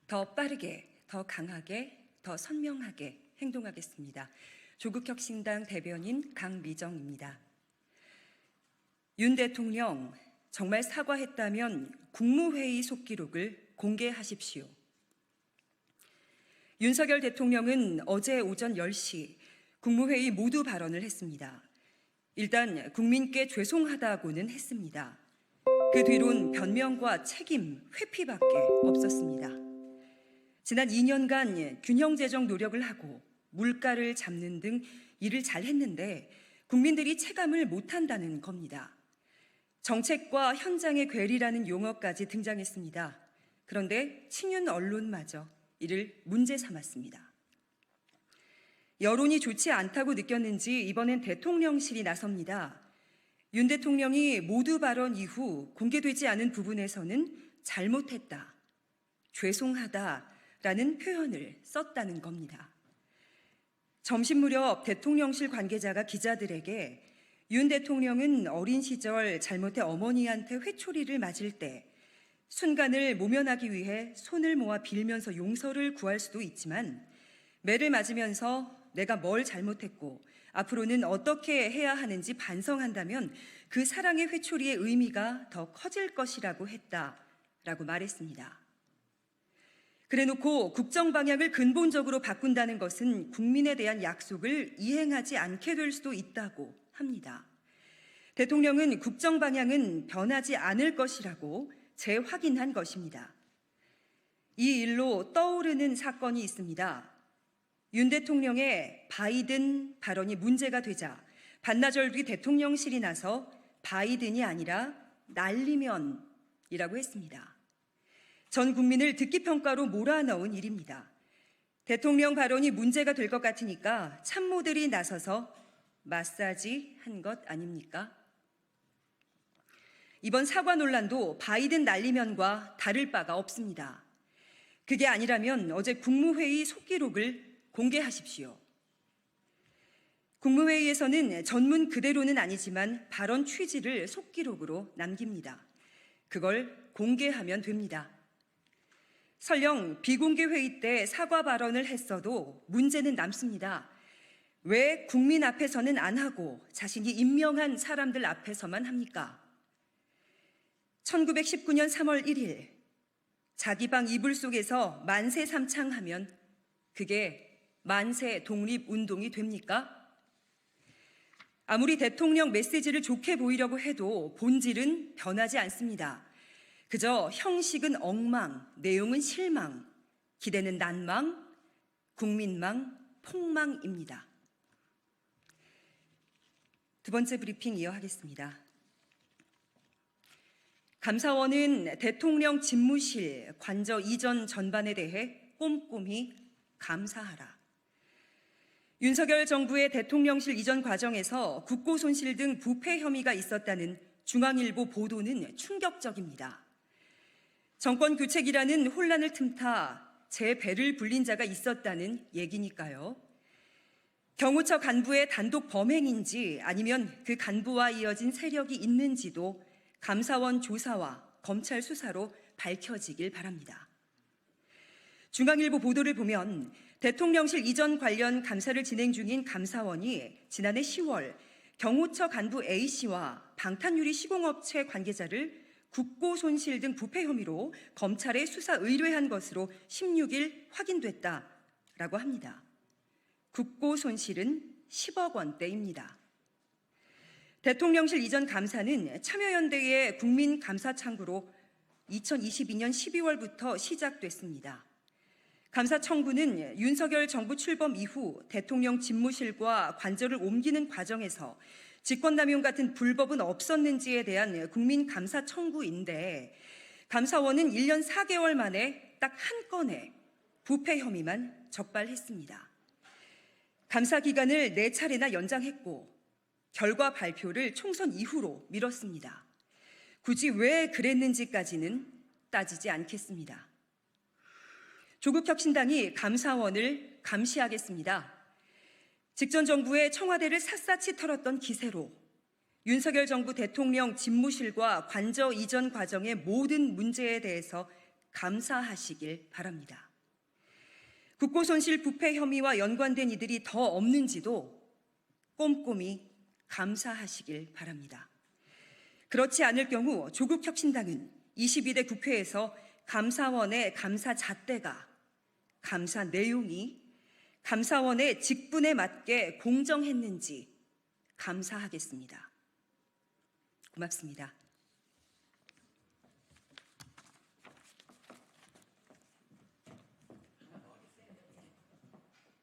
더 빠르게, 더 강하게, 더 선명하게 행동하겠습니다. 조국혁신당 대변인 강미정입니다. 윤 대통령, 정말 사과했다면 국무회의 속기록을 공개하십시오. 윤석열 대통령은 어제 오전 10시 국무회의 모두 발언을 했습니다. 일단 국민께 죄송하다고는 했습니다. 그 뒤론 변명과 책임, 회피밖에 없었습니다. 지난 2년간 균형재정 노력을 하고 물가를 잡는 등 일을 잘했는데 국민들이 체감을 못한다는 겁니다. 정책과 현장의 괴리라는 용어까지 등장했습니다. 그런데 친윤 언론마저 이를 문제 삼았습니다. 여론이 좋지 않다고 느꼈는지 이번엔 대통령실이 나섭니다. 윤 대통령이 모두 발언 이후 공개되지 않은 부분에서는 잘못했다, 죄송하다라는 표현을 썼다는 겁니다. 점심 무렵 대통령실 관계자가 기자들에게 윤 대통령은 어린 시절 잘못해 어머니한테 회초리를 맞을 때 순간을 모면하기 위해 손을 모아 빌면서 용서를 구할 수도 있지만 매를 맞으면서 내가 뭘 잘못했고 앞으로는 어떻게 해야 하는지 반성한다면 그 사랑의 회초리의 의미가 더 커질 것이라고 했다라고 말했습니다. 그래놓고 국정 방향을 근본적으로 바꾼다는 것은 국민에 대한 약속을 이행하지 않게 될 수도 있다고 합니다. 대통령은 국정 방향은 변하지 않을 것이라고 재확인한 것입니다. 이 일로 떠오르는 사건이 있습니다. 윤 대통령의 바이든 발언이 문제가 되자 반나절 뒤 대통령실이 나서 바이든이 아니라 날리면이라고 했습니다. 전 국민을 듣기평가로 몰아넣은 일입니다. 대통령 발언이 문제가 될 것 같으니까 참모들이 나서서 마사지 한 것 아닙니까? 이번 사과 논란도 바이든 날리면과 다를 바가 없습니다. 그게 아니라면 어제 국무회의 속기록을 공개하십시오. 국무회의에서는 전문 그대로는 아니지만 발언 취지를 속기록으로 남깁니다. 그걸 공개하면 됩니다. 설령 비공개 회의 때 사과 발언을 했어도 문제는 남습니다. 왜 국민 앞에서는 안 하고 자신이 임명한 사람들 앞에서만 합니까? 1919년 3월 1일 자기 방 이불 속에서 만세 삼창하면 그게 만세 독립운동이 됩니까? 아무리 대통령 메시지를 좋게 보이려고 해도 본질은 변하지 않습니다. 그저 형식은 엉망, 내용은 실망, 기대는 난망, 국민망, 폭망입니다. 두 번째 브리핑 이어하겠습니다. 감사원은 대통령 집무실 관저 이전 전반에 대해 꼼꼼히 감사하라. 윤석열 정부의 대통령실 이전 과정에서 국고 손실 등 부패 혐의가 있었다는 중앙일보 보도는 충격적입니다. 정권 교체기라는 혼란을 틈타 제 배를 불린 자가 있었다는 얘기니까요. 경호처 간부의 단독 범행인지 아니면 그 간부와 이어진 세력이 있는지도 감사원 조사와 검찰 수사로 밝혀지길 바랍니다. 중앙일보 보도를 보면 대통령실 이전 관련 감사를 진행 중인 감사원이 지난해 10월 경호처 간부 A씨와 방탄유리 시공업체 관계자를 국고 손실 등 부패 혐의로 검찰에 수사 의뢰한 것으로 16일 확인됐다라고 합니다. 국고 손실은 10억 원대입니다. 대통령실 이전 감사는 참여연대의 국민감사창구로 2022년 12월부터 시작됐습니다. 감사 청구는 윤석열 정부 출범 이후 대통령 집무실과 관저를 옮기는 과정에서 직권남용 같은 불법은 없었는지에 대한 국민감사 청구인데 감사원은 1년 4개월 만에 딱 한 건의 부패 혐의만 적발했습니다. 감사 기간을 4차례나 연장했고 결과 발표를 총선 이후로 미뤘습니다. 굳이 왜 그랬는지까지는 따지지 않겠습니다. 조국혁신당이 감사원을 감시하겠습니다. 직전 정부의 청와대를 샅샅이 털었던 기세로 윤석열 정부 대통령 집무실과 관저 이전 과정의 모든 문제에 대해서 감사하시길 바랍니다. 국고손실 부패 혐의와 연관된 이들이 더 없는지도 꼼꼼히 감사하시길 바랍니다. 그렇지 않을 경우 조국 혁신당은 22대 국회에서 감사원의 감사 잣대가, 감사 내용이 감사원의 직분에 맞게 공정했는지 감사하겠습니다. 고맙습니다.